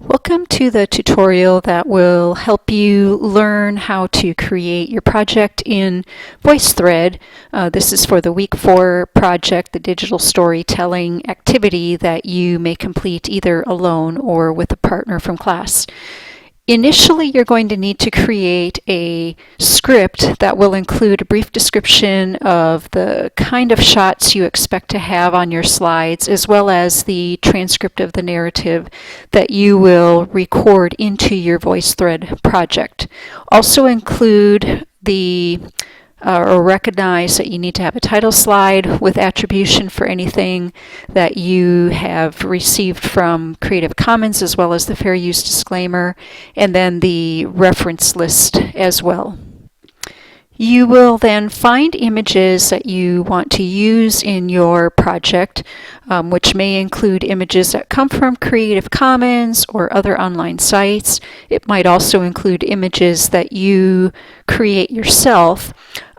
Welcome to the tutorial that will help you learn how to create your project in VoiceThread. This is for the Week 4 project, the digital storytelling activity that you may complete either alone or with a partner from class. Initially, you're going to need to create a script that will include a brief description of the kind of shots you expect to have on your slides, as well as the transcript of the narrative that you will record into your VoiceThread project. Also include or recognize that you need to have a title slide with attribution for anything that you have received from Creative Commons, as well as the fair use disclaimer, and then the reference list as well. You will then find images that you want to use in your project, which may include images that come from Creative Commons or other online sites. It might also include images that you create yourself.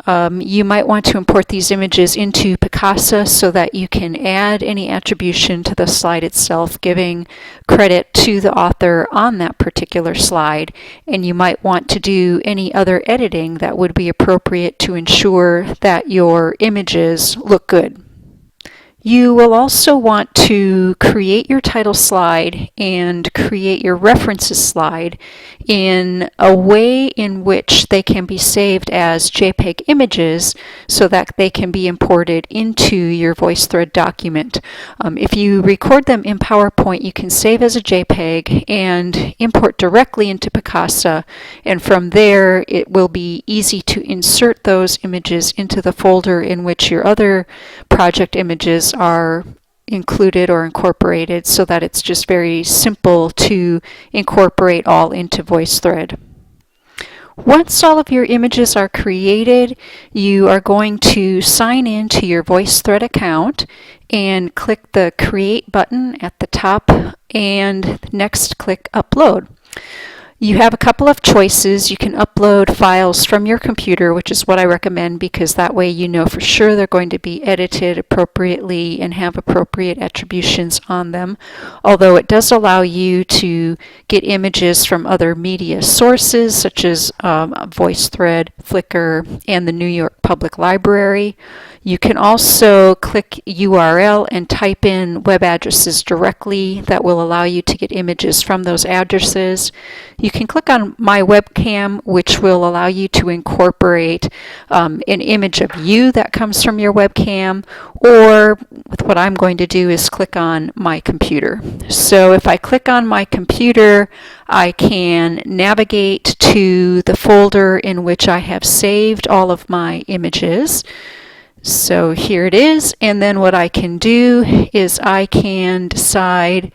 You might want to import these images into Picasa so that you can add any attribution to the slide itself, giving credit to the author on that particular slide. And you might want to do any other editing that would be appropriate to ensure that your images look good. You will also want to create your title slide and create your references slide in a way in which they can be saved as JPEG images so that they can be imported into your VoiceThread document. If you record them in PowerPoint, you can save as a JPEG and import directly into Picasa, and from there it will be easy to insert those images into the folder in which your other project images are included or incorporated, so that it's just very simple to incorporate all into VoiceThread. Once all of your images are created, you are going to sign in to your VoiceThread account and click the Create button at the top, and next click Upload. You have a couple of choices. You can upload files from your computer, which is what I recommend, because that way you know for sure they're going to be edited appropriately and have appropriate attributions on them. Although it does allow you to get images from other media sources such as VoiceThread, Flickr, and the New York Public Library. You can also click URL and type in web addresses directly. That will allow you to get images from those addresses. You can click on My Webcam, which will allow you to incorporate an image of you that comes from your webcam, or what I'm going to do is click on My Computer. So if I click on My Computer, I can navigate to the folder in which I have saved all of my images. So here it is, and then what I can do is I can decide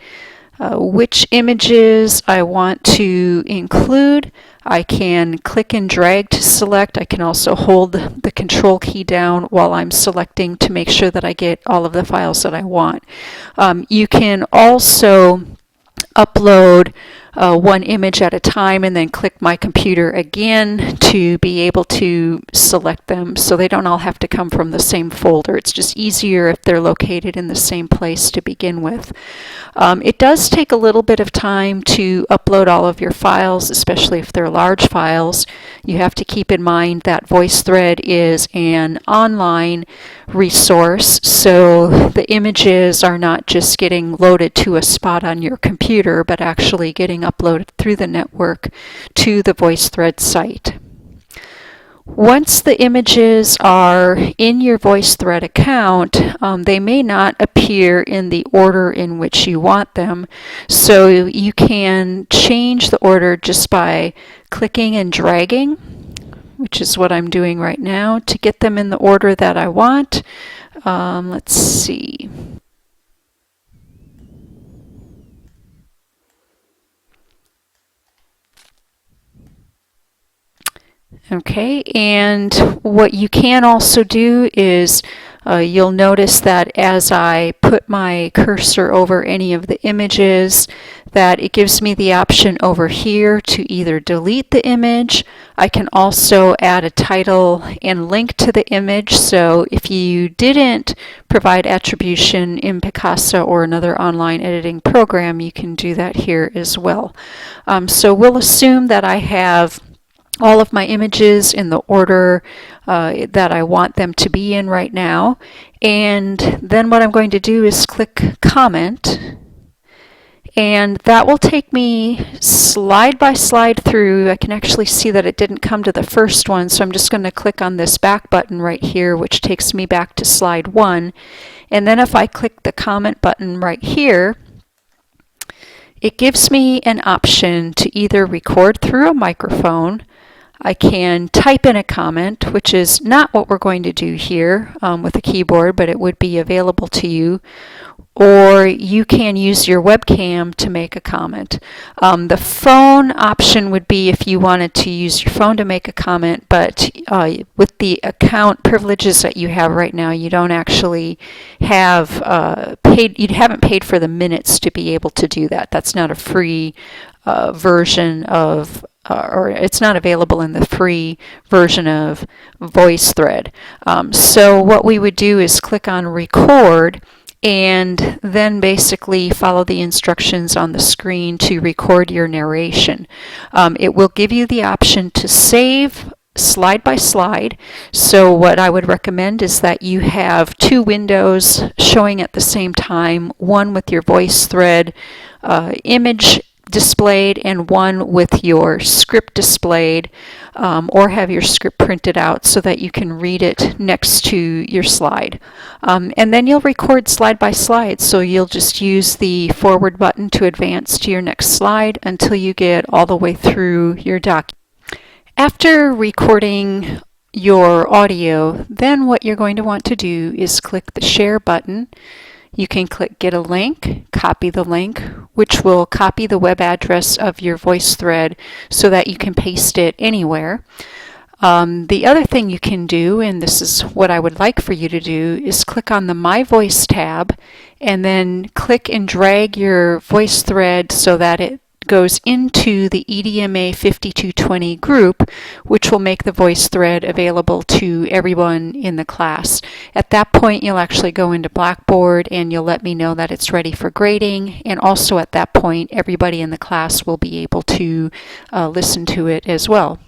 which images I want to include. I can click and drag to select. I can also hold the Control key down while I'm selecting to make sure that I get all of the files that I want. You can also upload one image at a time and then click My Computer again to be able to select them, so they don't all have to come from the same folder. It's just easier if they're located in the same place to begin with. It does take a little bit of time to upload all of your files, especially if they're large files. You have to keep in mind that VoiceThread is an online resource, so the images are not just getting loaded to a spot on your computer, but actually getting uploaded through the network to the VoiceThread site. Once the images are in your VoiceThread account, they may not appear in the order in which you want them, so you can change the order just by clicking and dragging, which is what I'm doing right now, to get them in the order that I want. Let's see. Okay, and what you can also do is You'll notice that as I put my cursor over any of the images, that it gives me the option over here to either delete the image. I can also add a title and link to the image, so if you didn't provide attribution in Picasa or another online editing program, you can do that here as well. So we'll assume that I have all of my images in the order that I want them to be in right now. And then what I'm going to do is click Comment. And that will take me slide by slide through. I can actually see that it didn't come to the first one, so I'm just going to click on this back button right here, which takes me back to slide 1. And then if I click the comment button right here, it gives me an option to either record through a microphone. I can type in a comment, which is not what we're going to do here with a keyboard, but it would be available to you. Or you can use your webcam to make a comment. The phone option would be if you wanted to use your phone to make a comment, but with the account privileges that you have right now, you don't actually have you haven't paid for the minutes to be able to do that. That's not a free version of or it's not available in the free version of VoiceThread. So what we would do is click on Record, and then basically follow the instructions on the screen to record your narration. It will give you the option to save slide by slide. So what I would recommend is that you have 2 windows showing at the same time, one with your VoiceThread image displayed and one with your script displayed, or have your script printed out so that you can read it next to your slide. And then you'll record slide by slide, so you'll just use the forward button to advance to your next slide until you get all the way through your document. After recording your audio, then what you're going to want to do is click the Share button. You can click Get a Link, copy the link, which will copy the web address of your VoiceThread so that you can paste it anywhere. The other thing you can do, and this is what I would like for you to do, is click on the My Voice tab and then click and drag your VoiceThread so that it goes into the EDMA 5220 group, which will make the VoiceThread available to everyone in the class. At that point, you'll actually go into Blackboard and you'll let me know that it's ready for grading, and also at that point, everybody in the class will be able to listen to it as well.